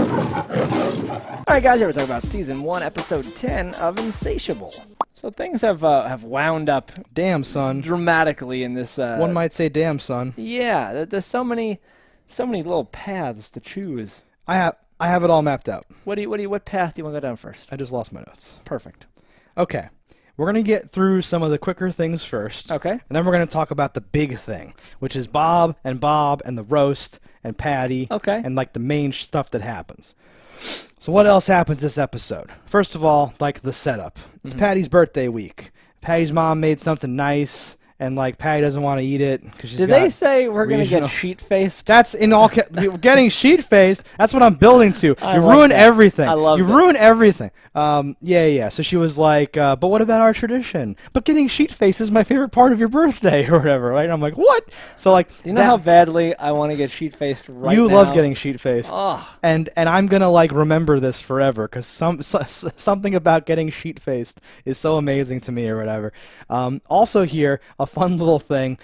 Alright guys, here we're talking about Season 1, Episode 10 of Insatiable. So things have wound up Damn, son. dramatically in this... One might say, damn, son. Yeah, there's so many little paths to choose. I have it all mapped out. What path do you want to go down first? I just lost my notes. Perfect. Okay. We're going to get through some of the quicker things first. Okay. And then we're going to talk about the big thing, which is Bob and the roast and Patty. Okay. And like the main stuff that happens. So what else happens this episode? First of all, like the setup. It's Patty's birthday week. Patty's mom made something nice, and like Patty doesn't want to eat it because she's Did they say we're going to get sheet-faced? That's in all getting sheet-faced. That's what I'm building to. You like ruined that. everything. I love You ruined everything. Yeah. So she was like, but what about our tradition? But getting sheet-faced is my favorite part of your birthday or whatever, right? And I'm like, what? So like, Do you know how badly I want to get sheet-faced right now? you love getting sheet-faced. Oh. And I'm gonna like remember this forever because something about getting sheet-faced is so amazing to me or whatever. Also here, a fun little thing.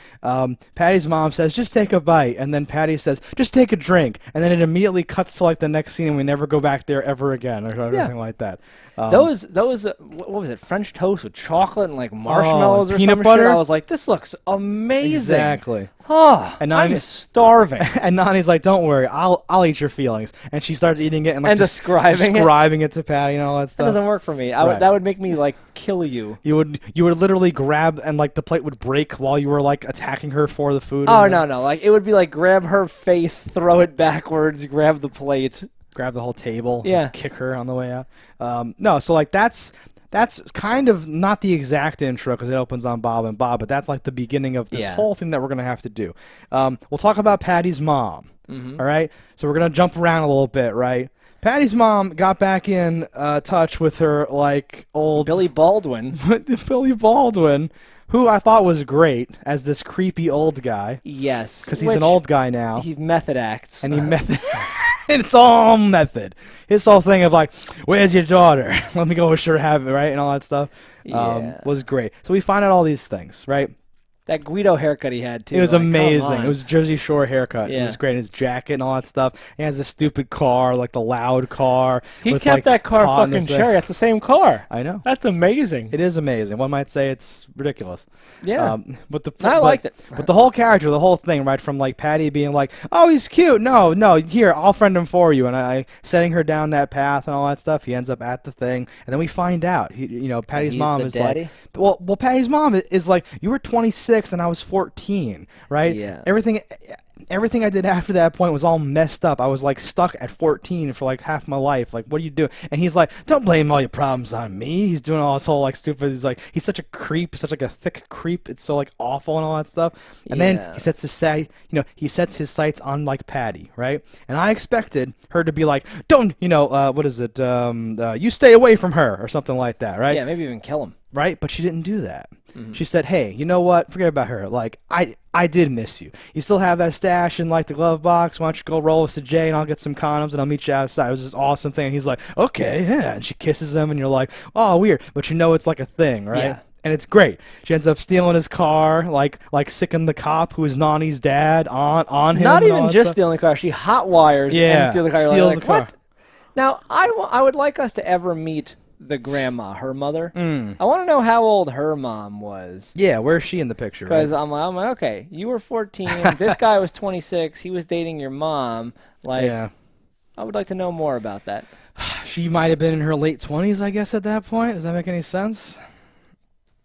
Patty's mom says, "Just take a bite," and then Patty says, "Just take a drink," and then it immediately cuts to like the next scene and we never go back there ever again or anything like that. Those what was it? French toast with chocolate and like marshmallows or peanut some butter? shit. I was like, this looks amazing. Exactly. Oh, And I'm starving. And Nani's like, "Don't worry, I'll eat your feelings," and she starts eating it and like And describing it to Patty and all that That stuff. doesn't work for me. Right. That would make me like kill you. You would literally grab and like the plate would break while you were like attacking her for the food. Oh no! Like it would be like grab her face, throw it backwards, grab the plate. Grab the whole table, Yeah. kick her on the way out. No, so like that's kind of not the exact intro because it opens on Bob and Bob, but that's like the beginning of this whole thing that we're gonna have to do. We'll talk about Patty's mom. All right, so we're gonna jump around a little bit, right? Patty's mom got back in touch with her like old Billy Baldwin. Billy Baldwin, who I thought was great as this creepy old guy. Yes, Because he's an old guy now. He method acts, And he method. It's all method. His whole thing of like, "Where's your daughter? Let me go sure have it," right? And all that stuff was great. So we find out all these things, right? That Guido haircut he had too. It was like, amazing. It was Jersey Shore haircut. Yeah. It was great. His jacket and all that stuff. He has a stupid car, like the loud car. He with, kept like, that car pot in the fucking thing. cherry. That's the same car. I know. That's amazing. It is amazing. One might say it's ridiculous. Yeah. I liked it. But the whole character, the whole thing, right, from like Patty being like, "Oh, he's cute. No, here, I'll friend him for you," and I setting her down that path and all that stuff. He ends up at the thing, and then we find out, Patty's He's mom the is daddy? like, well, Patty's mom is like, "You were 26 and I was 14, right? Yeah. Everything I did after that point was all messed up. I was like stuck at 14 for like half my life. Like, what do you do?" And he's like, "Don't blame all your problems on me." He's doing all this whole like stupid. He's such a creep, such like a thick creep. It's so like awful and all that stuff. And then he sets his sights on like Patty, right? And I expected her to be like, "Don't, what is it? You stay away from her," or something like that, right? Yeah, maybe even kill him. Right? But she didn't do that. She said, "Hey, you know what? Forget about her. Like, I did miss you. You still have that stash in like the glove box. Why don't you go roll us to Jay and I'll get some condoms and I'll meet you outside." It was this awesome thing. And he's like, "Okay, yeah." And she kisses him and you're like, "Oh, weird." But it's like a thing, right? Yeah. And it's great. She ends up stealing his car, like sicking the cop who is Nani's dad on him. Not and all even that just stuff. stealing the car. She hot wires and steals the car. Steals Like, the car. what? Now, I would like us to ever meet the grandma, her mother. I want to know how old her mom was. Yeah, where's she in the picture? Because right? I'm like, okay, you were 14. This guy was 26. He was dating your mom. Like, Yeah. I would like to know more about that. She might have been in her late 20s, I guess, at that point. Does that make any sense?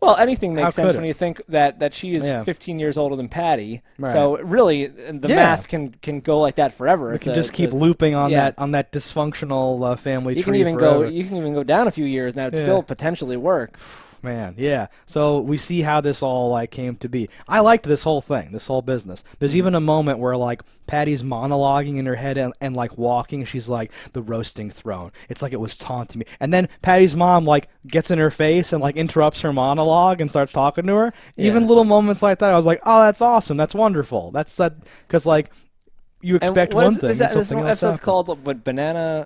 Well, anything makes How sense could when it? you think that she is 15 years older than Patty. Right. So really, the math can go like that forever. We can just keep looping on that dysfunctional family you tree can even forever. You can even go down a few years now. It'd still potentially work. Man, yeah. So we see how this all like came to be. I liked this whole thing, this whole business. There's even a moment where like Patty's monologuing in her head and like walking. She's like, "The roasting throne." It's like it was taunting me. And then Patty's mom like gets in her face and like interrupts her monologue and starts talking to her. Even little moments like that, I was like, "Oh, that's awesome. That's wonderful." That's that because like. You expect one thing, and something else happens. That's called what,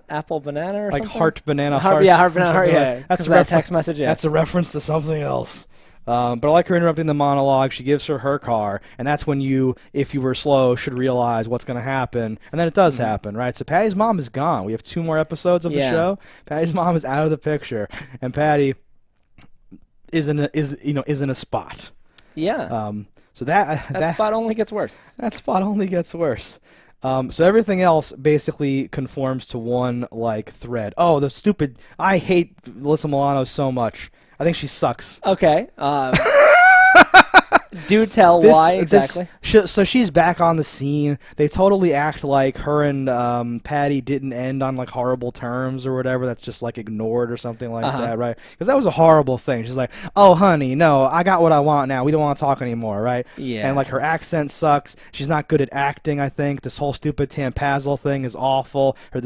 apple banana, or like something? heart banana, heart. Yeah, heart banana, heart. Like Yeah, that's a that text message. Yeah, that's a reference to something else. But I like her interrupting the monologue. She gives her car, and that's when you, if you were slow, should realize what's going to happen. And then it does happen, right? So Patty's mom is gone. We have 2 more episodes of the show. Patty's mom is out of the picture, and Patty is in a spot. Yeah. So that spot only gets worse. That spot only gets worse. So everything else basically conforms to one like thread. Oh, the stupid! I hate Alyssa Milano so much. I think she sucks. Okay. Do tell why exactly. So she's back on the scene. They totally act like her and Patty didn't end on like horrible terms or whatever. That's just like ignored or something like that, right? Because that was a horrible thing. She's like, "Oh, honey, no, I got what I want now. We don't want to talk anymore, right?" Yeah. And like her accent sucks. She's not good at acting. I think this whole stupid Tampazzle thing is awful. Or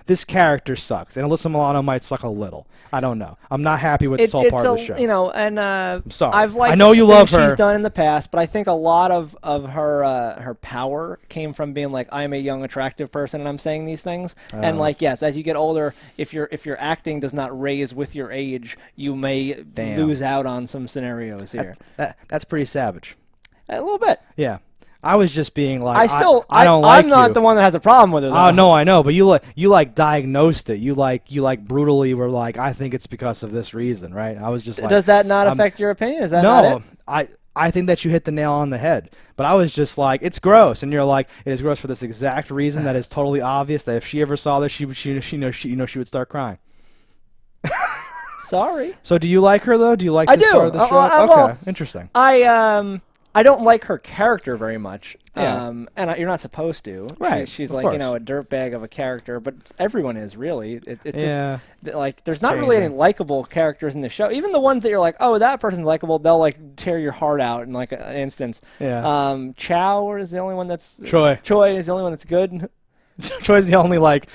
this character sucks, and Alyssa Milano might suck a little. I don't know. I'm not happy with this whole part of the show. You know, and I'm sorry. I've liked I know you love her. She's done in the past, but I think a lot of her power came from being like, I'm a young, attractive person, and I'm saying these things. And like, yes, as you get older, if your acting does not raise with your age, you may lose out on some scenarios here. That's pretty savage. A little bit. Yeah. I was just being like, I don't I'm not the one that has a problem with it. Oh no, I know, but you diagnosed it. You brutally were like, I think it's because of this reason, right? I was just like, does that not affect your opinion? Is that not it? I think that you hit the nail on the head. But I was just like, it's gross, and you're like, it is gross for this exact reason that is totally obvious. That if she ever saw this, she would start crying. Sorry. So do you like her though? Do you like this part of the show? Okay, well, interesting. I don't like her character very much, Yeah. and you're not supposed to. Right, She's of like, course. a dirtbag of a character, but everyone is really. It's Yeah. just like there's not really any likable characters in the show. Even the ones that you're like, oh, that person's likable, they'll like tear your heart out in like an instance. Yeah. Chow is the only one that's Troy. Troy is the only one that's good. Troy's the only like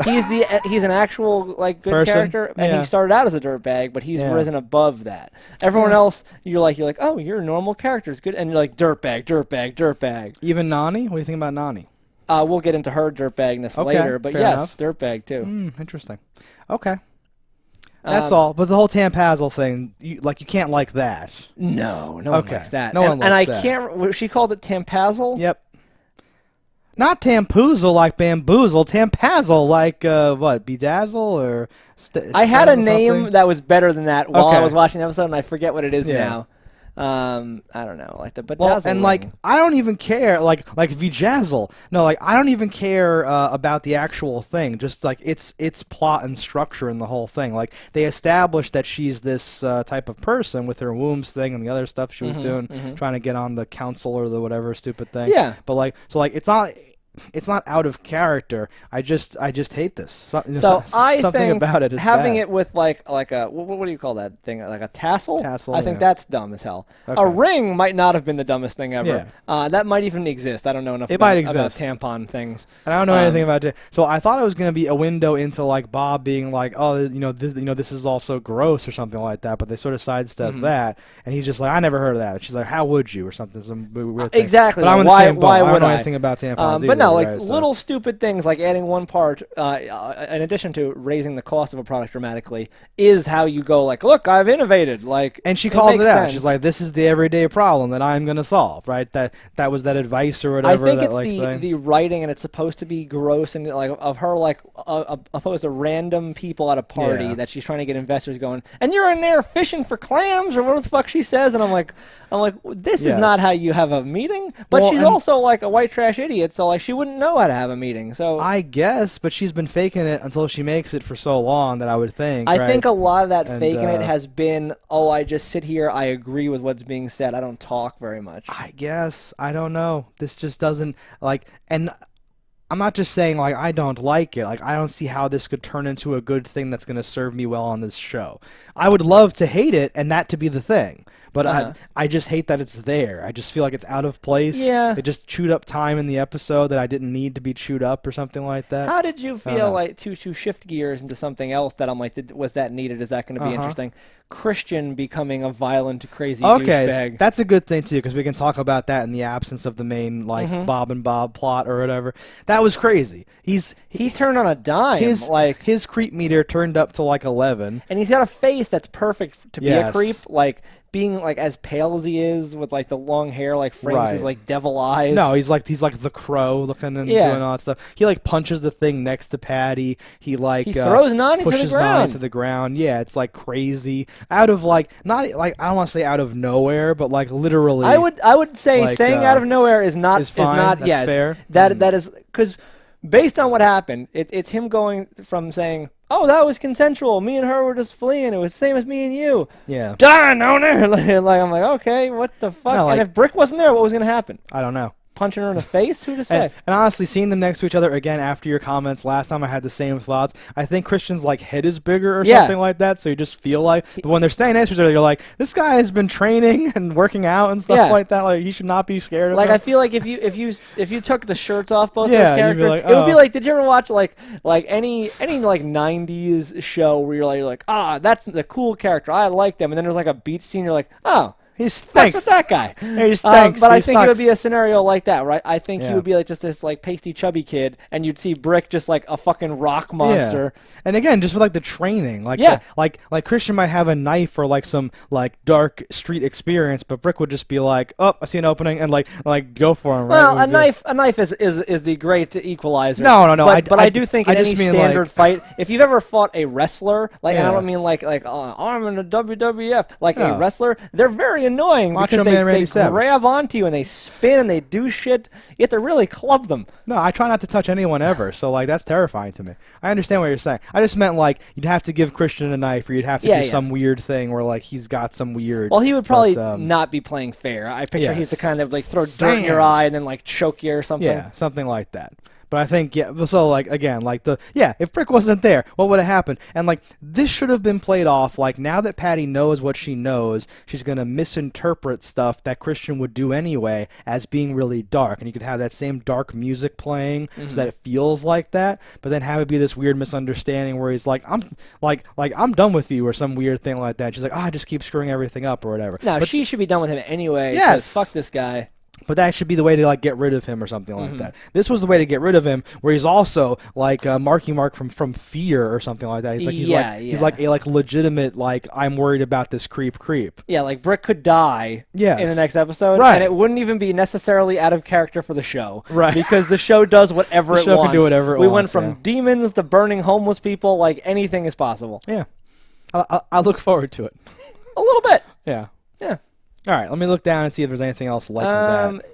he's an actual like good person? character, and he started out as a dirtbag, but he's risen above that. Everyone else, you're like, oh, you're a normal character, it's good, and you're like dirtbag. Even Nani? What do you think about Nani? We'll get into her dirtbagness later, but yes, dirtbag too. Interesting. Okay. That's all. But the whole Tampazzle thing, you can't like that. No one likes that. No one likes that. Can't. She called it Tampazzle. Yep. Not Tampoozle like bamboozle, Tampazzle like what? Bedazzle or? I had a name something? that was better than that while I was watching the episode, and I forget what it is now. I don't know, like the bedazzle. Well, and like I don't even care, like Vijazzle. No, like I don't even care about the actual thing. Just like its plot and structure and the whole thing. Like they established that she's this type of person with her wombs thing and the other stuff she was doing, trying to get on the council or the whatever stupid thing. Yeah. But like, so like it's not out of character. I just hate this. I something think about it is having bad. it with like a what do you call that thing? Like a tassel? Tassel, I think that's dumb as hell. Okay. A ring might not have been the dumbest thing ever. Yeah. That might even exist. I don't know enough about tampon things. And I don't know anything about it. So I thought it was going to be a window into like Bob being like, oh, this is also gross or something like that. But they sort of sidestepped that, and he's just like, I never heard of that. And she's like, how would you or something? Some weird thing. Exactly. But I'm in the same boat. I don't know anything about tampons but either, no, like right? little stupid things like adding one part, in addition to raising the cost of a product dramatically, is how you go like, look, I've innovated. Like, and she calls it out. Sense. She's like, this is the everyday problem that I'm going to solve, right? That was that advice or whatever. I think that, it's the writing, and it's supposed to be gross and like of her like opposed to random people at a party that she's trying to get investors going, and you're in there fishing for clams or whatever the fuck she says, and I'm like, this is not how you have a meeting. But she's also like a white trash idiot, so like she wouldn't know how to have a meeting. So I guess, but she's been faking it until she makes it for so long that I would think. I think a lot of that faking it has been, I just sit here, I agree with what's being said, I don't talk very much. I guess, I don't know. This just doesn't and I'm not just saying like I don't like it. Like I don't see how this could turn into a good thing that's going to serve me well on this show. I would love to hate it and that to be the thing. but I just hate that it's there. I just feel like it's out of place. Yeah. It just chewed up time in the episode that I didn't need to be chewed up or something like that. How did you feel like to shift gears into something else that I'm like, was that needed? Is that going to be interesting? Christian becoming a violent, crazy douchebag. That's a good thing too, because we can talk about that in the absence of the main Bob and Bob plot or whatever. That was crazy. He turned on a dime. His creep meter turned up to like 11, and he's got a face that's perfect to be a creep. Like being like as pale as he is with like the long hair, like frames his like devil eyes. No, he's like the Crow looking and doing all that stuff. He like punches the thing next to Patty. He throws Nani pushes Nani to the ground. Yeah, it's like crazy. Out of like not like I don't want to say out of nowhere, but like literally. I would say like, saying out of nowhere is not That's fair. That is because based on what happened, it's him going from saying, "Oh, that was consensual. Me and her were just fleeing. It was the same as me and you." Yeah. Darn owner. Like I'm like, okay, what the fuck? No, and if Brick wasn't there, what was gonna happen? I don't know. Punching her in the face? Who to say? And honestly, seeing them next to each other again after your comments last time, I had the same thoughts. I think Christian's like head is bigger or something like that, so you just feel like. But when they're standing next to each other, you're like, this guy has been training and working out and stuff like that. Like he should not be scared of Like him. I feel like if you took the shirts off both those characters, like, it would be like. Did you ever watch like any like '90s show where you're like that's the cool character, I like them, and then there's like a beach scene, you're like he stinks. What's with that guy? He stinks. But I think it would be a scenario like that, right? I think he would be like just this like pasty, chubby kid, and you'd see Brick just like a fucking rock monster. Yeah. And again, just with like the training, like like Christian might have a knife or like some like dark street experience, but Brick would just be like, "Oh, I see an opening," and like go for him. Well, right? a knife is the great equalizer. No. But I do think in any standard fight, if you've ever fought a wrestler, like and I don't mean like I'm in the WWF, like a wrestler, they're very annoying because they grab onto you and they spin and they do shit. You have to really club them. No, I try not to touch anyone ever, so like that's terrifying to me. I understand what you're saying. I just meant like you'd have to give Christian a knife, or you'd have to do some weird thing where like he's got some weird. Well, he would probably not be playing fair. I picture he's the kind of like throw dirt in your eye and then like choke you or something. Yeah, something like that. But I think, so, like, again, like, if Brick wasn't there, what would have happened? And, like, this should have been played off, like, now that Patty knows what she knows, she's going to misinterpret stuff that Christian would do anyway as being really dark. And you could have that same dark music playing so that it feels like that, but then have it be this weird misunderstanding where he's like, I'm done with you, or some weird thing like that. She's like, I just keep screwing everything up, or whatever. No, she should be done with him anyway. Yes. Fuck this guy. But that should be the way to like get rid of him or something like that. This was the way to get rid of him, where he's also like Marky Mark from Fear or something like that. He's like a legitimate like I'm worried about this creep. Yeah, like Brick could die in the next episode, right? And it wouldn't even be necessarily out of character for the show, right? Because the show does whatever it wants. Can do whatever it we wants, went from demons to burning homeless people. Like anything is possible. Yeah, I look forward to it. A little bit. Yeah. Yeah. All right, let me look down and see if there's anything else like that.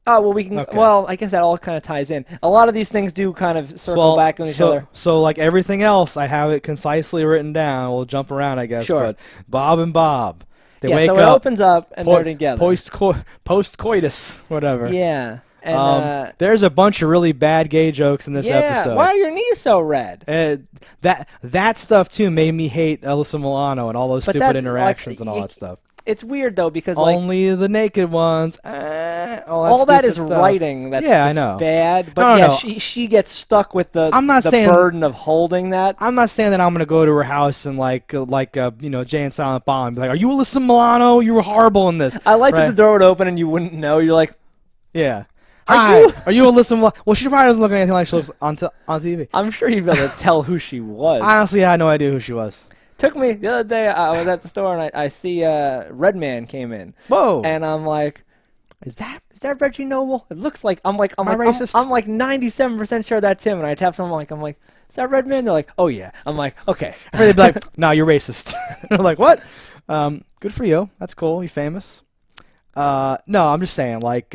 Oh, well, we can. Okay. Well, I guess that all kind of ties in. A lot of these things do kind of circle back on each other. So, like everything else, I have it concisely written down. We'll jump around, I guess. Sure. But Bob and Bob, they wake up. So it opens up and they're together. Post-coitus, whatever. Yeah. And, there's a bunch of really bad gay jokes in this episode. Why are your knees so red? That stuff too made me hate Alyssa Milano and all those stupid interactions and all that stuff. It's weird though because only the naked ones. All that is stuff. Writing. That's I know. Bad. But she gets stuck with the burden of holding that. I'm not saying that I'm gonna go to her house and like Jay and Silent Bob and be like, "Are you Alyssa Milano? You were horrible in this." I like that the door would open and you wouldn't know. You're like, yeah. Hi, are you Alyssa Milano? Well, she probably doesn't look anything like she looks on TV. I'm sure you'd be able to tell who she was. Honestly, I had no idea who she was. Took me the other day. I was at the store and I see Redman came in. Whoa! And I'm like, is that Reggie Noble? It looks like I'm racist? I'm like 97% sure that's him. And I tap someone I'm like, is that Redman? They're like, oh yeah. I'm like, okay. They'd be like, no, you're racist. They're like, what? Good for you. That's cool. You're famous. No, I'm just saying, like,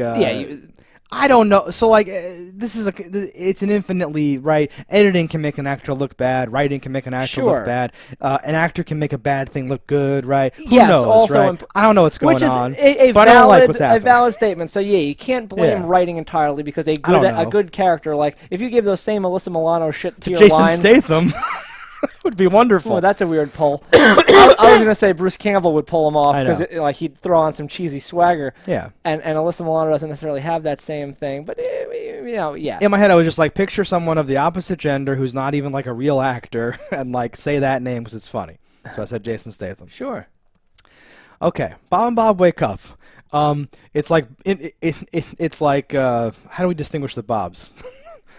I don't know. So, like, it's an infinitely, right? Editing can make an actor look bad. Writing can make an actor look bad. An actor can make a bad thing look good, right? Who knows, also right? I don't know what's going on. Which is but I don't like what's happening. A valid statement. So, you can't blame writing entirely because a good character, like, if you give those same Alyssa Milano shit to your Jason lines. Statham. would be wonderful. Oh, that's a weird pull. I was gonna say Bruce Campbell would pull him off I know. because like he'd throw on some cheesy swagger. Yeah. And Alyssa Milano doesn't necessarily have that same thing, but yeah. In my head, I was just like, picture someone of the opposite gender who's not even like a real actor, and like say that name because it's funny. So I said Jason Statham. Sure. Okay, Bob and Bob wake up. It's like it's like how do we distinguish the Bobs?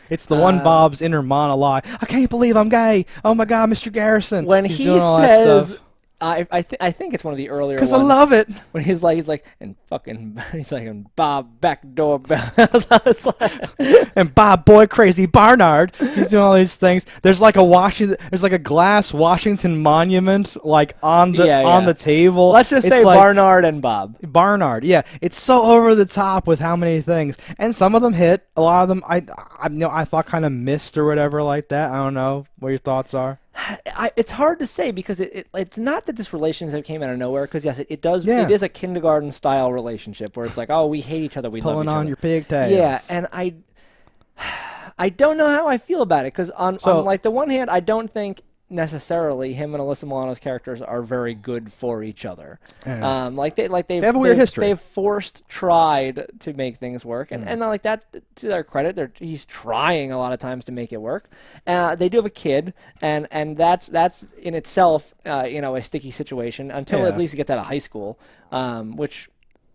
It's the one Bob's inner monologue. I can't believe I'm gay. Oh my God, Mr. Garrison. When he's he doing all that says, stuff. I think it's one of the earlier ones. Because I love it. When he's like, and fucking, he's like, and Bob backdoor bell. I was like, And Bob Boy Crazy Barnard. He's doing all these things. There's like a glass Washington monument like on the table. Let's just say like, Barnard and Bob. Barnard, yeah. It's so over the top with how many things. And some of them hit. A lot of them I thought kind of missed or whatever like that. I don't know what your thoughts are. It's hard to say because it's not that this relationship came out of nowhere, because yes, it does. Yeah. It is a kindergarten style relationship where it's like, oh, we hate each other, we love each other. Pulling on your pigtails. Yeah, and I don't know how I feel about it, because on like the one hand, I don't think necessarily him and Alyssa Milano's characters are very good for each other. They have a weird history. They've tried to make things work, and like that, to their credit, he's trying a lot of times to make it work. They do have a kid, and that's in itself a sticky situation until at least he gets out of high school, which.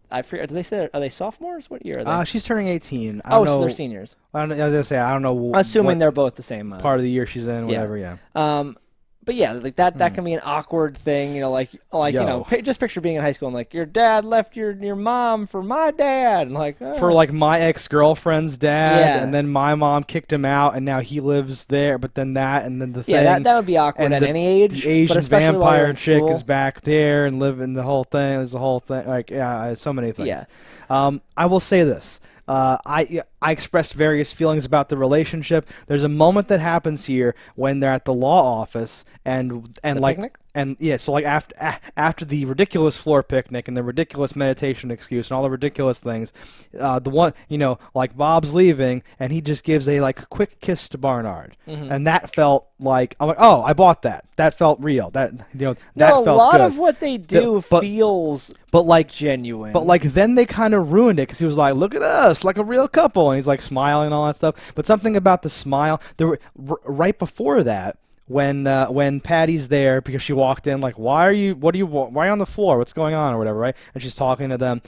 I forget. Do they say are they sophomores? What year are they? She's turning 18. I don't know. So they're seniors. I was gonna say I don't know. Assuming they're both the same part of the year she's in, whatever. Yeah. But yeah, like that can be an awkward thing, just picture being in high school and like your dad left your mom for my dad, and like for like my ex-girlfriend's dad, and then my mom kicked him out, and now he lives there. But then that thing, that would be awkward at any age. The Asian vampire chick is back there and living the whole thing. There's a whole thing, like so many things. Yeah. I will say this. I expressed various feelings about the relationship. There's a moment that happens here when they're at the law office and like picnic? And yeah, so like after the ridiculous floor picnic and the ridiculous meditation excuse and all the ridiculous things, the one like Bob's leaving and he just gives a like quick kiss to Barnard, and that felt like I'm like, oh, I bought that. That felt real. That that felt good. A lot of what they do feels like genuine. But like then they kind of ruined it because he was like, look at us, like a real couple, and he's like smiling and all that stuff. But something about the smile, there were right before that. When Patty's there because she walked in like why are you on the floor, what's going on or whatever, right? And she's talking to them.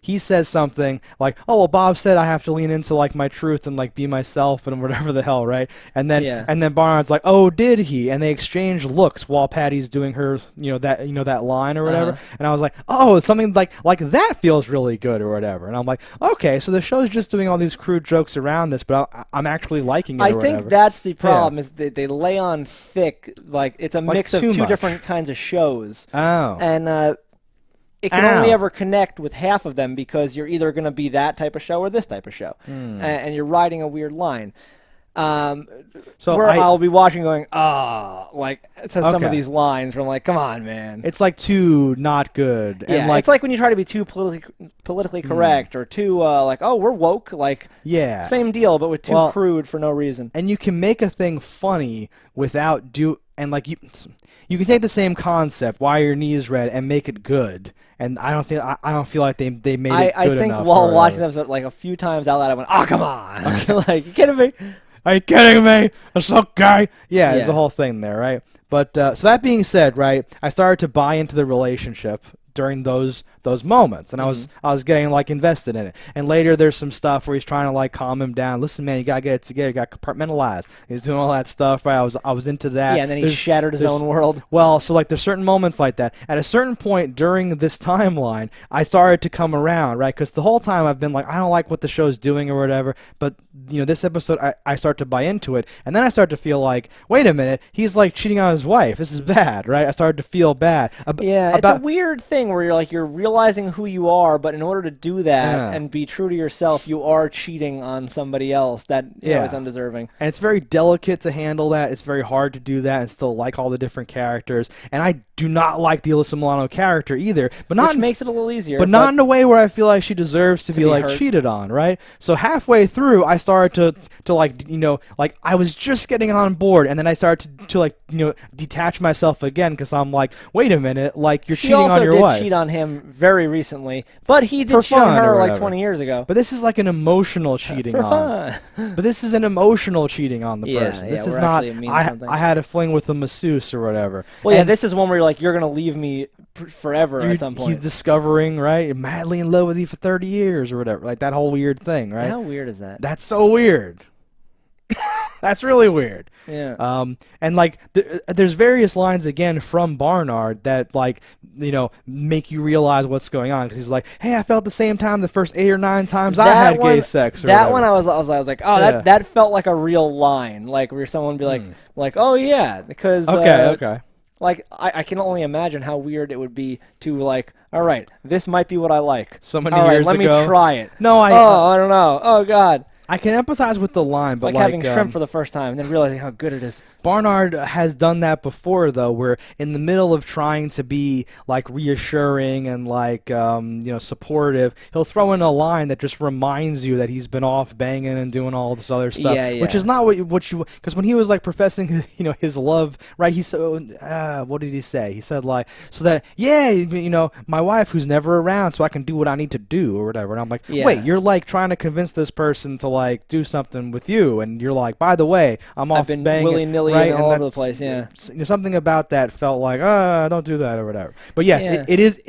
He says something like, oh well, Bob said I have to lean into like my truth and like be myself and whatever the hell, right? And then Barnard's like, oh, did he? And they exchange looks while Patty's doing her that line or whatever. And I was like, oh, something like that feels really good or whatever. And I'm like, okay, so the show's just doing all these crude jokes around this, but I'm actually liking it. I think that's the problem is they lay on thick, like it's a mix of two different kinds of shows. And it can only ever connect with half of them because you're either going to be that type of show or this type of show, and you're riding a weird line. I'll be watching going, some of these lines where I'm like, come on, man. It's like too not good. Yeah, and it's like when you try to be too politically correct or too we're woke. Same deal, but with too crude for no reason. And you can make a thing funny without you can take the same concept, why are your knees red, and make it good. And I don't feel like they made it good enough. I think while watching them like a few times out loud, I went, oh come on, like you kidding me? Are you kidding me? It's okay. Yeah, there's a whole thing there, right? But so that being said, right, I started to buy into the relationship during those moments, and I was getting like invested in it. And later there's some stuff where he's trying to like calm him down. Listen, man, you gotta get it together. You gotta compartmentalize. He's doing all that stuff. Right? I was into that. Yeah, and then he shattered his own world. Well, so like there's certain moments like that. At a certain point during this timeline, I started to come around, right? Because the whole time I've been like, I don't like what the show's doing or whatever. But this episode, I start to buy into it, and then I start to feel like, wait a minute, he's like cheating on his wife. This is bad, right? I started to feel bad. It's a weird thing where you're like you're realizing who you are, but in order to do that and be true to yourself, you are cheating on somebody else that is undeserving. And it's very delicate to handle that. It's very hard to do that and still like all the different characters. And I do not like the Alyssa Milano character either, but not which makes it a little easier. But not in a way where I feel like she deserves to be like hurt. cheated on, right? So halfway through, I started to like, you know, like I was just getting on board, and then I started to like, you know, detach myself again because I'm like, wait a minute, like you're cheating on your wife. She also did cheat on him very recently, but he did cheat on her like 20 years ago. But this is like an emotional cheating for on. fun. But this is an emotional cheating on the person. This is not. I had a fling with a masseuse or whatever. Well, yeah, this is one where you're like, you're gonna leave me forever at some point. He's discovering, right? You're madly in love with you for 30 years or whatever. Like that whole weird thing, right? How weird is that? That's so weird. That's really weird. Yeah. And like there's various lines again from Barnard that like, you know, make you realize what's going on, because he's like, hey, I felt the same time the first 8 or 9 times I had gay sex. Or that whatever. one I was like, oh, that felt like a real line, like where someone would be like, oh yeah, because okay. Like, I can only imagine how weird it would be to, like, all right, this might be what I like. So many years ago. Let me try it. No, I don't know. Oh, God. I can empathize with the line, but like having shrimp for the first time and then realizing how good it is. Barnard has done that before, though, where in the middle of trying to be like reassuring and like you know, supportive, he'll throw in a line that just reminds you that he's been off banging and doing all this other stuff, which is not what you, because when he was like professing, you know, his love, right? He said, what did he say? He said like, so that you know, my wife who's never around, so I can do what I need to do or whatever. And I'm like, wait, you're like trying to convince this person to like do something with you, and you're like, by the way, I've been banging willy-nilly right? all over the place. Yeah, something about that felt like, don't do that or whatever. But yes, it is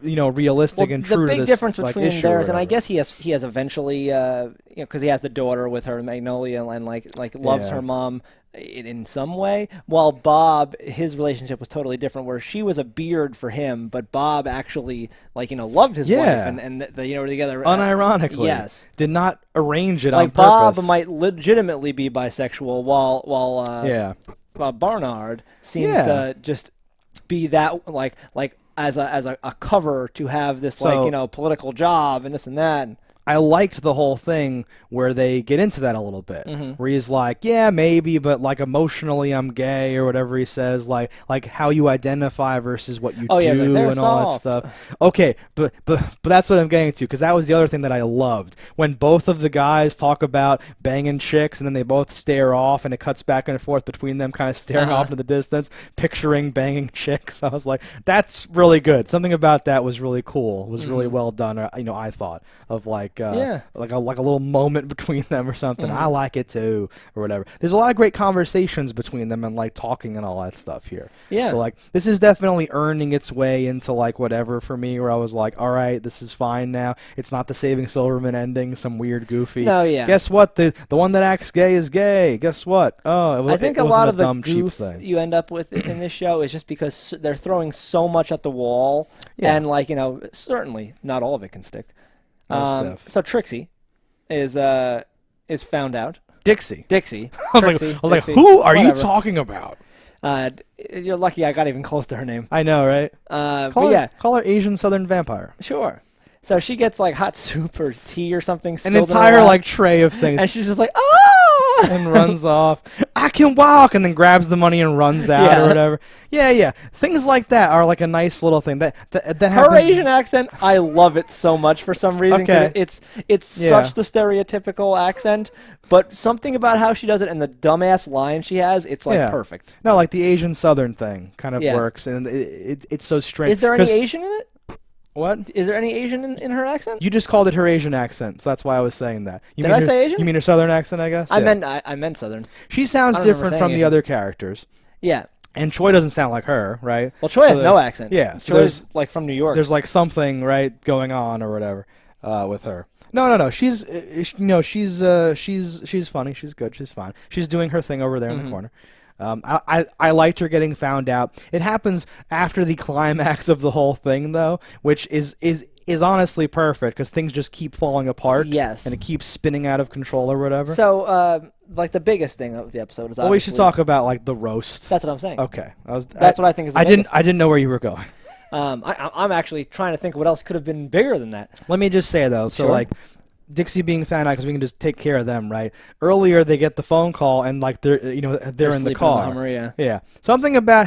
you know, realistic and true to this. The big difference between like, theirs, and I guess he has eventually, you know, because he has the daughter with her, Magnolia, and like loves her mom in some way, while Bob, his relationship was totally different, where she was a beard for him, but Bob actually, like, you know, loved his wife, and you know, were together unironically. Yes, did not arrange it like on purpose. Bob might legitimately be bisexual, while Barnard seems to just be that like as a cover to have this, like, you know, political job and this and that. I liked the whole thing where they get into that a little bit, where he's like, yeah, maybe, but like emotionally I'm gay or whatever he says, like how you identify versus what you do and all that stuff. Okay, but that's what I'm getting to, because that was the other thing that I loved. When both of the guys talk about banging chicks and then they both stare off and it cuts back and forth between them kind of staring off into the distance, picturing banging chicks. I was like, that's really good. Something about that was really cool. It was really well done, you know, I thought, of like like a little moment between them or something. I like it too, or whatever. There's a lot of great conversations between them and like talking and all that stuff here. Yeah. So like this is definitely earning its way into like whatever for me, where I was like, all right, this is fine now. It's not the Saving Silverman ending, some weird goofy. No, yeah. Guess what? The one that acts gay is gay. Guess what? Oh, I think a lot of the goof you end up with in this show is just because they're throwing so much at the wall, and like, you know, certainly not all of it can stick. So Trixie is found out. Dixie. I was like, who are you talking about? You're lucky I got even close to her name. I know, right? Call her Asian Southern Vampire. Sure. So she gets like hot soup or tea or something. An entire like tray of things. And she's just like, oh! And runs off. I can walk, and then grabs the money and runs out or whatever. Yeah. Things like that are like a nice little thing. That her Asian accent, I love it so much for some reason. Okay. It's such the stereotypical accent, but something about how she does it and the dumbass line she has, it's like perfect. No, like the Asian Southern thing kind of works, and it's so strange. Is there any Asian in it? What? Is there any Asian in her accent? You just called it her Asian accent, so that's why I was saying that. Did I say Asian? You mean her Southern accent, I guess? I meant Southern. She sounds different from the other characters. Yeah. And Choi doesn't sound like her, right? Well, Choi has no accent. Yeah. So Choi's like from New York. There's like something, right, going on or whatever with her. No. She's funny. She's good. She's fine. She's doing her thing over there in the corner. I liked her getting found out. It happens after the climax of the whole thing, though, which is honestly perfect, because things just keep falling apart. Yes. And it keeps spinning out of control or whatever. So, like, the biggest thing of the episode is we should talk about, like, the roast. That's what I'm saying. Okay. That's what I think is the biggest. I didn't know where you were going. I'm actually trying to think what else could have been bigger than that. Let me just say though, so Sure. like Dixie being found out because we can just take care of them, right? Earlier they get the phone call and like they're they're in the sleeping car. in the Hummer, yeah. Yeah. Something about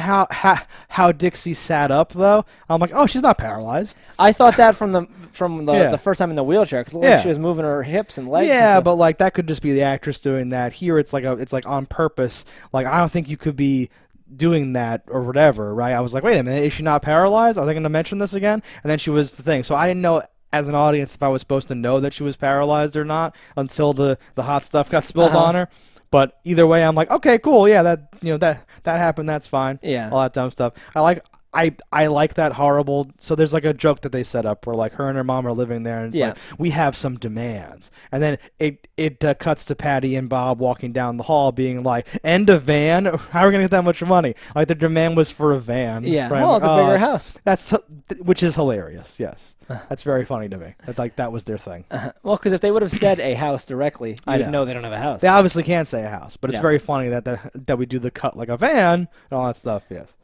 how Dixie sat up though. I'm like, oh, she's not paralyzed. I thought that from the Yeah. the first time in the wheelchair because Yeah. she was moving her hips and legs. Yeah, and stuff. but like that could just be the actress doing that. Here it's like on purpose. Like I don't think you could be doing that or whatever, right? I was like, wait a minute, is she not paralyzed? Are they going to mention this again? And then she was the thing. So I didn't know as an audience if I was supposed to know that she was paralyzed or not until the hot stuff got spilled on her. But either way, I'm like, okay, cool, yeah, that happened, that's fine. Yeah. All that dumb stuff. I like that horrible. So there's like a joke that they set up where like her and her mom are living there, and it's like we have some demands, and then it cuts to Patty and Bob walking down the hall, being like, "And a van? How are we gonna get that much money?" Like the demand was for a van. Yeah. Right? Well, it's a bigger house. That's which is hilarious. Yes, that's very funny to me. That was their thing. Well, because if they would have said a house directly, you'd know they don't have a house. They obviously can't say a house, but it's Yeah. very funny that we do the cut like a van and all that stuff. Yes.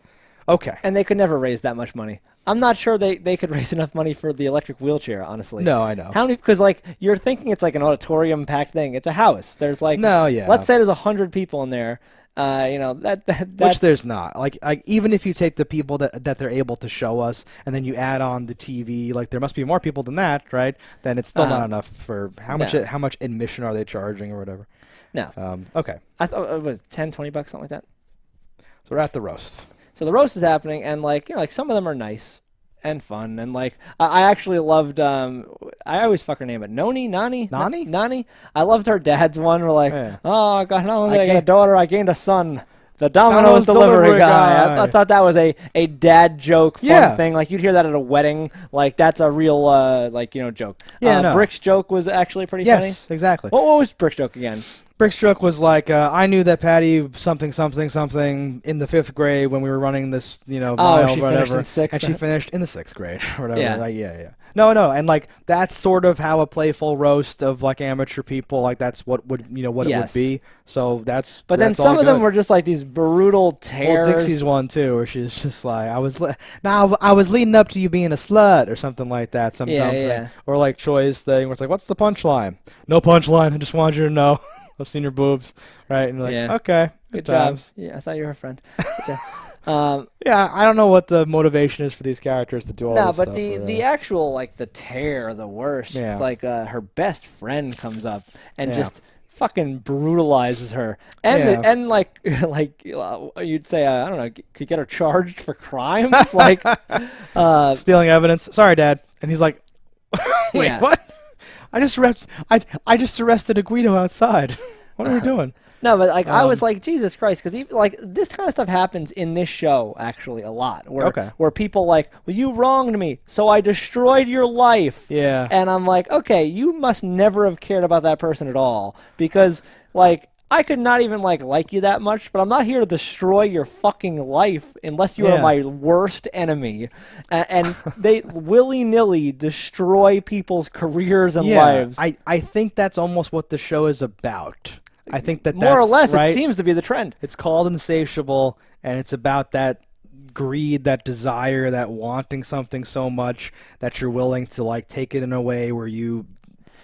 Okay. And they could never raise that much money. I'm not sure they could raise enough money for the electric wheelchair, honestly. No, I know. How many? Because like you're thinking it's like an auditorium packed thing. It's a house. There's like let's say there's 100 people in there. That's Which there's not. Like even if you take the people that they're able to show us, and then you add on the TV, like there must be more people than that, right? Then it's still not enough for how much admission are they charging or whatever. No. Okay. I thought it was $10, $20, something like that. So we're at the roast. So the roast is happening, and like like some of them are nice and fun, and like I actually loved. I always fuck her name, but Nani. I loved her dad's one. Where like, oh, God, not only did I get a daughter, I gained a son. The Domino's delivery guy. I thought that was a dad joke, fun thing. Like you'd hear that at a wedding. Like that's a real joke. Yeah, no. Brick's joke was actually pretty funny. Yes, exactly. What was Brick's joke again? Brick's joke was like, I knew that Patty something in the 5th grade when we were running this, mile, she whatever, finished in 6th. and she finished in the 6th grade or whatever. Yeah. Like, yeah. No, and like that's sort of how a playful roast of like amateur people, like that's what would it would be. So that's. But then some of them were just like these brutal tears. Well, Dixie's one too, where she's just like, I was leading up to you being a slut or something like that, some dumb thing, or like Choi's thing, where it's like, what's the punchline? No punchline. I just wanted you to know. I've seen your boobs, right? And you're like, okay, good times. job. Yeah, I thought you were a friend. Yeah, I don't know what the motivation is for these characters to do all this stuff. No, but the actual like the tear, the worst. Yeah. Like her best friend comes up and just fucking brutalizes her, and like you'd say, I don't know, could get her charged for crimes, like stealing evidence. Sorry, Dad. And he's like, wait, what? I just arrested a Guido outside. What are we doing? No, but like I was like, Jesus Christ, because like this kind of stuff happens in this show actually a lot, where people like, well, you wronged me, so I destroyed your life. Yeah. And I'm like, okay, you must never have cared about that person at all, because like I could not even like you that much, but I'm not here to destroy your fucking life unless you are my worst enemy. And they willy-nilly destroy people's careers and lives. I think that's almost what the show is about. I think that's more or less right. It seems to be the trend. It's called Insatiable, and it's about that greed, that desire, that wanting something so much that you're willing to like take it in a way where you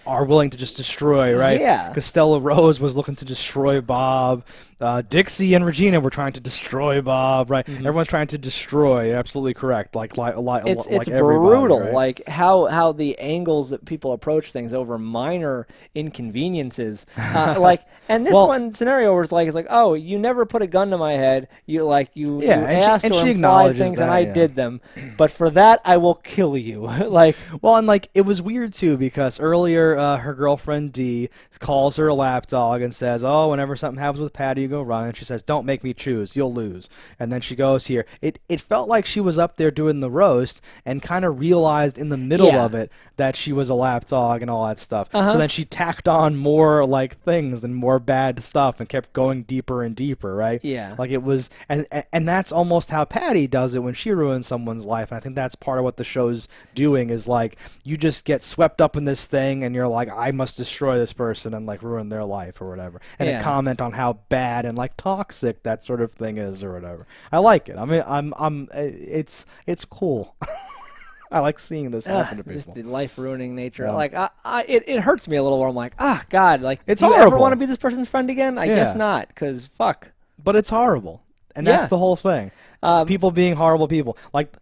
are willing to just destroy, right? Yeah. Because Stella Rose was looking to destroy Bob. Dixie and Regina were trying to destroy Bob, right? Mm-hmm. Everyone's trying to destroy. Absolutely correct. It's brutal. Right? Like how the angles that people approach things over minor inconveniences. And this one scenario was like, it's like, oh, you never put a gun to my head. You asked or implied things, and I did them. But for that, I will kill you. It was weird too because earlier her girlfriend Dee calls her a lapdog and says, oh, whenever something happens with Patty, you go run. And she says, don't make me choose, you'll lose. And then she goes here. It felt like she was up there doing the roast and kind of realized in the middle of it that she was a lapdog and all that stuff. So then she tacked on more like things and more bad stuff and kept going deeper and deeper, right? Yeah. Like it was, and that's almost how Patty does it when she ruins someone's life. And I think that's part of what the show's doing is like you just get swept up in this thing and you're they're like, I must destroy this person and like ruin their life or whatever, and Yeah. then comment on how bad and like toxic that sort of thing is or whatever. I like it. I mean, it's cool. I like seeing this happen to people. Just the life-ruining nature. Like, it hurts me a little where I'm like, God, like, it's do you horrible. ever want to be this person's friend again? I guess not, because fuck. But it's horrible, and that's the whole thing. People being horrible people, like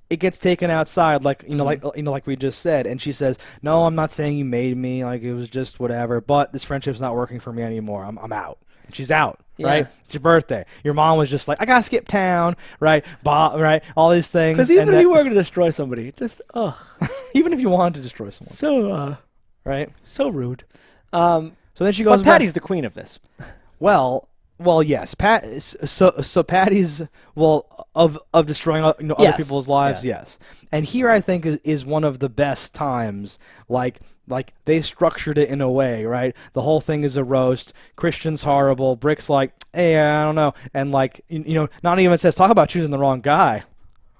it gets taken outside, like like we just said, and she says, "No, I'm not saying you made me. Like it was just whatever. But this friendship's not working for me anymore. I'm out." And she's out. Yeah. Right? It's your birthday. Your mom was just like, I gotta skip town, right? Right? All these things. Because even if you were going to destroy somebody, just even if you wanted to destroy someone, so right? so rude. So then she goes. But Patty's the queen of this. Well, yes. So Patty's of destroying other people's lives, yes. And here I think is one of the best times. Like they structured it in a way, right? The whole thing is a roast. Christian's horrible. Brick's like, hey, I don't know, and like not even says talk about choosing the wrong guy.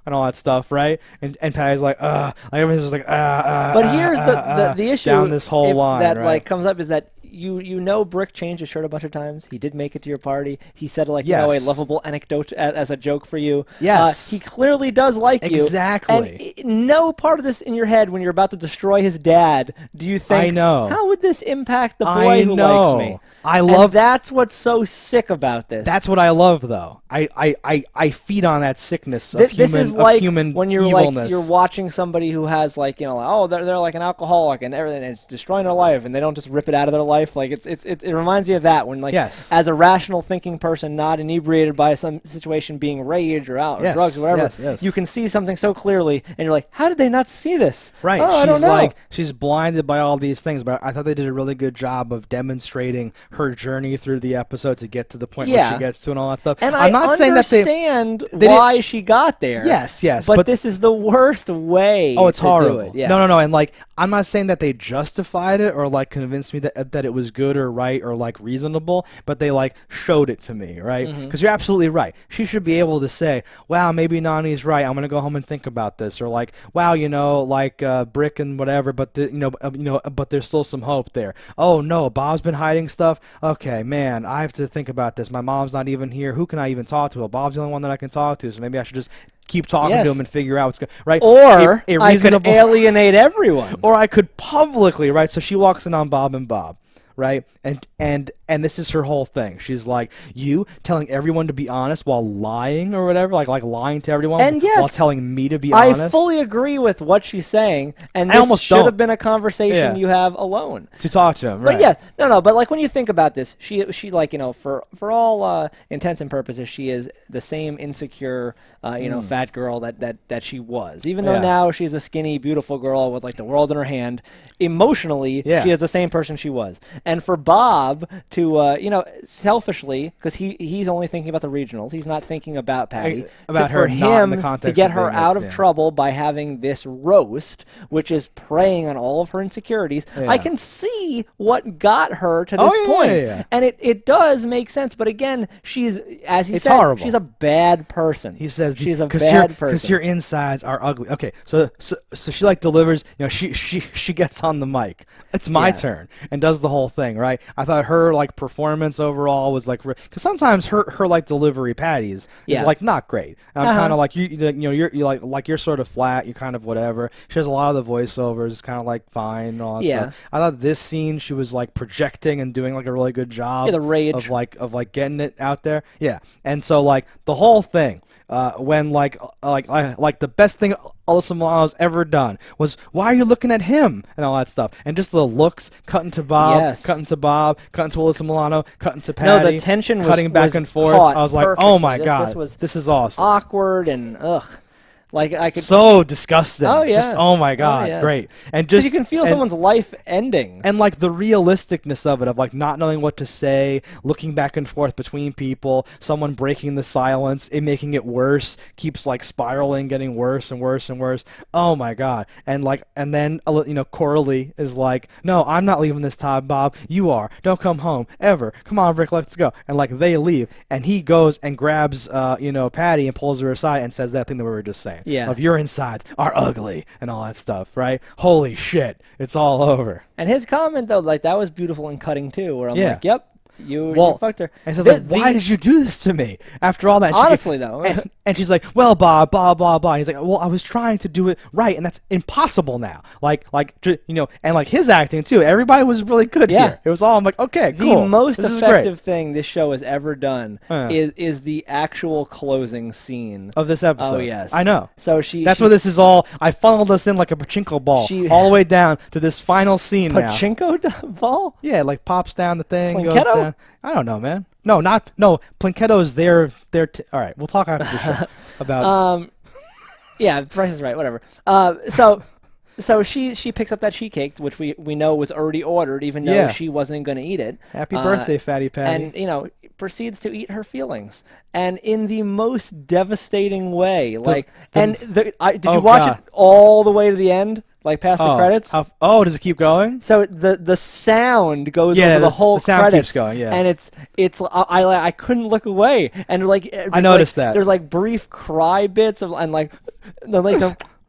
And all that stuff, right? And Patty's like, everybody's just like, But here's the issue down this whole line that right? like comes up is that you Brick changed his shirt a bunch of times. He did make it to your party. He said like a lovable anecdote as a joke for you. Yes, he clearly does like you. Exactly. And no part of this in your head when you're about to destroy his dad do you think, I know, how would this impact the boy who likes me? And that's what's so sick about this. That's what I love, though. I feed on that sickness of this is like human when you're evilness. like you're watching somebody who has like they're like an alcoholic and everything, and it's destroying their life, and they don't just rip it out of their life. Like it reminds me of that when like as a rational thinking person, not inebriated by some situation, being rage or out or drugs or whatever, you can see something so clearly, and you're like, how did they not see this? Right. I don't know. Like she's blinded by all these things, but I thought they did a really good job of demonstrating her journey through the episode to get to the point where she gets to and all that stuff. And I'm not saying that they why she got there. Yes, but this is the worst way. Oh, it's to horrible. Do it. Yeah. No, and like I'm not saying that they justified it or like convinced me that it was good or right or like reasonable, but they like showed it to me, right? Because you're absolutely right. She should be able to say, "Wow, maybe Nani's right. I'm gonna go home and think about this," or like, "Wow, like Brick and whatever, but but there's still some hope there." Oh no, Bob's been hiding stuff. Okay, man, I have to think about this. My mom's not even here. Who can I even talk to? Well, Bob's the only one that I can talk to, so maybe I should just keep talking to him and figure out what's going right. Or I could alienate everyone. Or I could publicly, right? So she walks in on Bob and Bob, right? And this is her whole thing. She's like, you telling everyone to be honest while lying or whatever, like lying to everyone and while telling me to be honest. I fully agree with what she's saying, and this should have been a conversation you have alone. To talk to him, right? But but like when you think about this, she like for all intents and purposes, she is the same insecure fat girl that she was. Even though now she's a skinny, beautiful girl with like the world in her hand, emotionally she is the same person she was. And for Bob to selfishly, because he's only thinking about the regionals, he's not thinking about Patty. About her, for him him not in the context to get of her being out of trouble by having this roast, which is preying on all of her insecurities. I can see what got her to this point, and it does make sense. But again, she's, as he said, horrible. She's a bad person. He says she's a bad person because your insides are ugly. Okay, so she like delivers. She gets on the mic. It's my turn and does the whole thing, right? I thought her like performance overall was like, because sometimes her like delivery Patty's is like not great. I'm kind of like you're sort of flat. You're kind of whatever. She has a lot of the voiceovers. It's kind of like fine and all that stuff. I thought this scene she was like projecting and doing like a really good job. The rage of like getting it out there. Yeah, and so like the whole thing. When like the best thing Alyssa Milano's ever done was, why are you looking at him and all that stuff, and just the looks cutting to Bob, cutting to Alyssa Milano, cutting to Patty, no, the tension cutting was back and forth. I was like, oh my god, this is awesome, awkward and ugh. Like I could so disgusting. Oh yeah. Just, oh my god, great. And just you can feel someone's life ending. And like the realisticness of it, of like not knowing what to say, looking back and forth between people, someone breaking the silence, it making it worse, keeps like spiraling, getting worse and worse and worse. Oh my god. And then Coralie is like, no, I'm not leaving this time, Bob. You are. Don't come home ever. Come on, Rick, let's go. And like they leave, and he goes and grabs Patty and pulls her aside and says that thing that we were just saying. right? Yeah. Of your insides are ugly and all that stuff, right? Holy shit, it's all over. And his comment though, like that was beautiful and cutting too, where I'm Yeah. like, yep. You fucked her. And says like, why did you do this to me? After all that, honestly though, and she's like, well, Bob, blah blah blah. And he's like, well, I was trying to do it right, and that's impossible now. Like and like his acting too. Everybody was really good here. It was all I'm like, okay, cool. The most this effective thing this show has ever done is the actual closing scene of this episode. Oh yes, I know. So that's what this is all. I funneled us in like a pachinko ball, all the way down to this final scene now. Pachinko ball? Yeah, like pops down the thing, Plinketto? goes down. I don't know, man. No, Plinketto is their. All right, we'll talk after the show about. Yeah, Price is Right. Whatever. So she picks up that sheet cake, which we know was already ordered, even though she wasn't going to eat it. Happy birthday, Fatty Patty. And proceeds to eat her feelings, and in the most devastating way. Did you watch it all the way to the end? Like past the credits? Does it keep going? So the sound goes over the whole the sound credits, keeps going, yeah. And I couldn't look away, and I noticed that there's like brief cry bits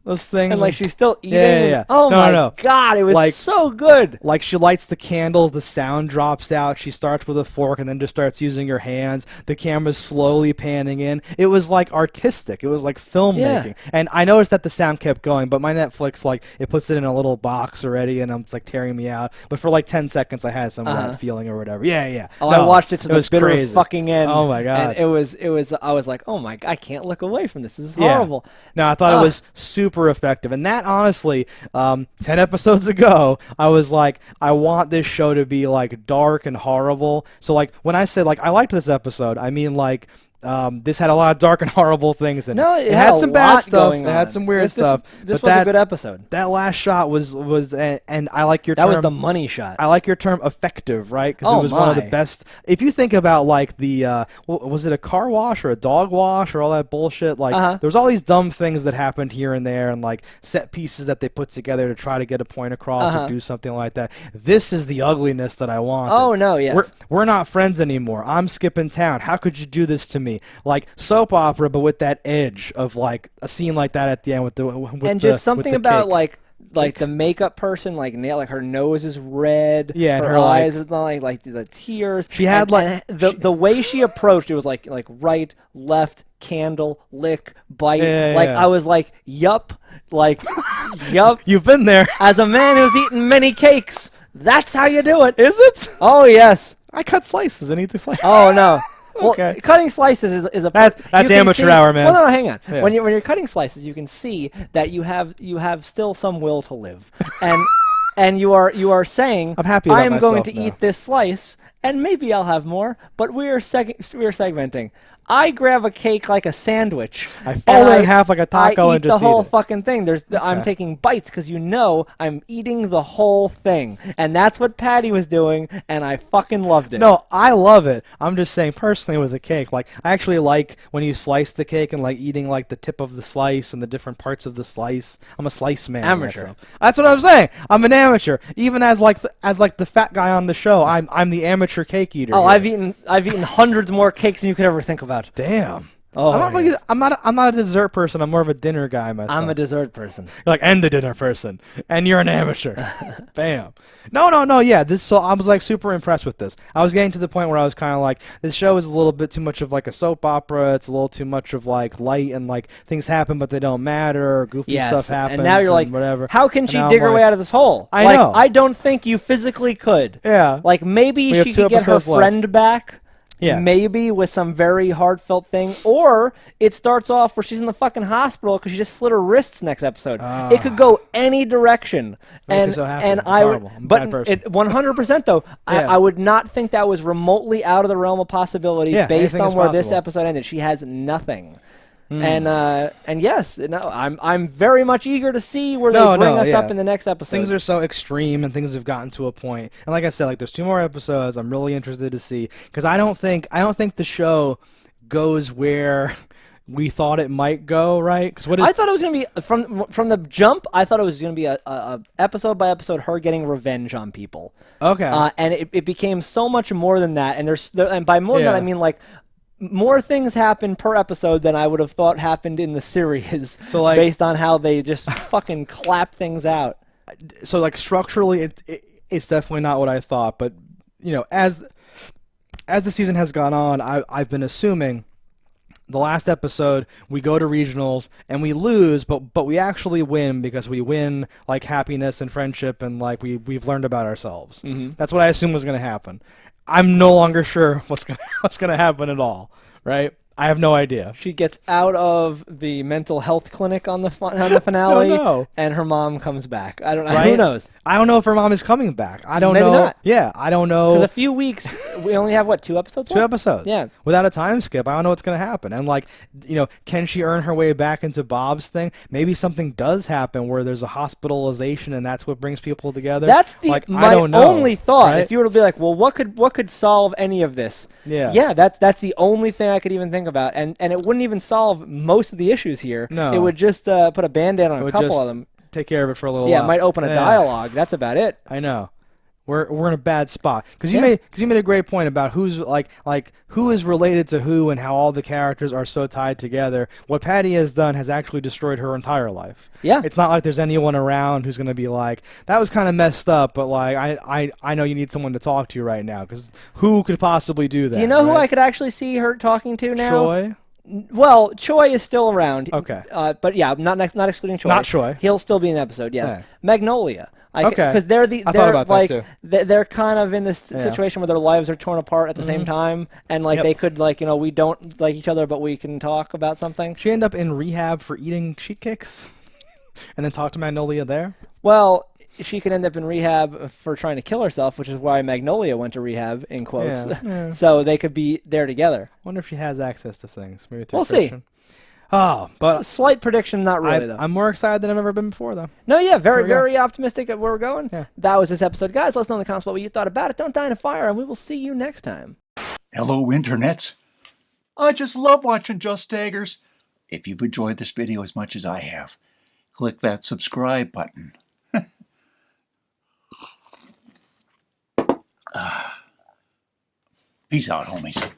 those things, and like she's still eating. Yeah. Oh my god, it was so good. Like she lights the candles, the sound drops out. She starts with a fork and then just starts using her hands. The camera's slowly panning in. It was like artistic. It was like filmmaking. Yeah. And I noticed that the sound kept going, but my Netflix it puts it in a little box already, and it's like tearing me out. But for like 10 seconds, I had some of that feeling or whatever. Yeah. Oh, I watched it to the bitter fucking end. Oh my god. And it was. I was like, oh my, I can't look away from this. This is horrible. No, I thought it was super effective. And that, honestly, 10 episodes ago, I was like, I want this show to be, like, dark and horrible. So, like, when I say, like, I liked this episode, I mean, like, this had a lot of dark and horrible things in it. No, it had some bad stuff. It had some weird stuff. This was a good episode. That last shot was and I like your term. That was the money shot. I like your term effective, right? Because it was one of the best. If you think about like the was it a car wash or a dog wash or all that bullshit? Like there was all these dumb things that happened here and there, and like set pieces that they put together to try to get a point across or do something like that. This is the ugliness that I want. Oh no, yes. We're not friends anymore. I'm skipping town. How could you do this to me? Like soap opera, but with that edge of like a scene like that at the end with just something about cake. like the makeup person, like her nose is red. Yeah, and her eyes are like the tears. She had the way she approached it was like right, left, candle, lick, bite. I was like, yup, yup. You've been there. As a man who's eaten many cakes, that's how you do it. Is it? Oh yes. I cut slices and eat the slices. Oh no. Okay. Well, cutting slices is a that's amateur hour, man. Well, no, hang on. Yeah. When you're cutting slices, you can see that you have still some will to live, and you are saying, I'm happy about I am going to now. eat this slice, and maybe I'll have more. But we're segmenting. I grab a cake like a sandwich. I fold it in half like a taco and just eat the whole it. fucking thing. I'm taking bites because I'm eating the whole thing, and that's what Patty was doing, and I fucking loved it. No, I love it. I'm just saying personally with a cake, like I actually like when you slice the cake and like eating like the tip of the slice and the different parts of the slice. I'm a slice man. Amateur. Myself. That's what I'm saying. I'm an amateur. Even as the fat guy on the show, I'm the amateur cake eater. Oh, here. I've eaten hundreds more cakes than you could ever think about. Damn. Oh, I'm not a dessert person. I'm more of a dinner guy myself. I'm a dessert person. You're like, and the dinner person, and you're an amateur. Bam. No. Yeah. I was like super impressed with this. I was getting to the point where I was kind of like, this show is a little bit too much of like a soap opera. It's a little too much of like light and like things happen but they don't matter. Or goofy stuff happens. And now you're like, whatever. How can she dig her way out of this hole? I know. I don't think you physically could. Yeah. Like maybe she could get her friend back. Yeah. Maybe with some very heartfelt thing. Or it starts off where she's in the fucking hospital because she just slit her wrists next episode. It could go any direction. And so happy. And it's horrible. I'm a bad person. 100% though, I would not think that was remotely out of the realm of possibility based on where this episode ended. She has nothing. And yes, I'm very much eager to see where they bring us up in the next episode. Things are so extreme and things have gotten to a point. And like I said, like there's 2 more episodes. I'm really interested to see because I don't think the show goes where we thought it might go, right? I thought it was going to be from the jump. I thought it was going to be a episode by episode her getting revenge on people. Okay. And it became so much more than that. And and by more than that I mean like more things happen per episode than I would have thought happened in the series. So, like, based on how they just fucking clap things out. So like structurally, it's definitely not what I thought. But as the season has gone on, I've been assuming. The last episode, we go to regionals and we lose, but we actually win because we win like happiness and friendship and like we've learned about ourselves. Mm-hmm. That's what I assumed was going to happen. I'm no longer sure what's gonna happen at all. Right? I have no idea. She gets out of the mental health clinic on the finale, no. and her mom comes back. I don't know. Right? Who knows? I don't know if her mom is coming back. I don't Maybe know. Not. Yeah, I don't know. Because a few weeks, we only have, 2 episodes left? 2 episodes. Yeah. Without a time skip, I don't know what's going to happen. And, like, can she earn her way back into Bob's thing? Maybe something does happen where there's a hospitalization and that's what brings people together. That's I don't know, only thought. right? If you were to be like, well, what could solve any of this? Yeah. That's the only thing I could even think about. And it wouldn't even solve most of the issues here. No. It would just put a Band-Aid on a couple of them. Take care of it for a little Yeah, while. it might open a dialogue. That's about it. I know. We're in a bad spot because you made a great point about who's like who is related to who and how all the characters are so tied together. What Patty has done has actually destroyed her entire life. Yeah, it's not like there's anyone around who's gonna be like, that was kind of messed up, but like I know you need someone to talk to right now, because who could possibly do that? Do you know who right? I could actually see her talking to now? Troy. Well, Choi is still around. Okay. But yeah, not excluding Choi. Not Choi. He'll still be in the episode. Yes. Yeah. Magnolia. Okay. Because they're I thought about that too. They're kind of in this situation where their lives are torn apart at the same time, and like they could we don't like each other, but we can talk about something. She ended up in rehab for eating sheet cakes, and then talk to Magnolia there. Well, she could end up in rehab for trying to kill herself, which is why Magnolia went to rehab, in quotes. Yeah. So they could be there together. Wonder if she has access to things. Maybe We'll see. Oh, but slight prediction, not really though. I'm more excited than I've ever been before, though. No, yeah, very optimistic of where we're going. Yeah. That was this episode, guys. Let us know in the comments what you thought about it. Don't die in a fire, and we will see you next time. Hello, internets. I just love watching JustDaggers. If you've enjoyed this video as much as I have, click that subscribe button. Peace out, homies.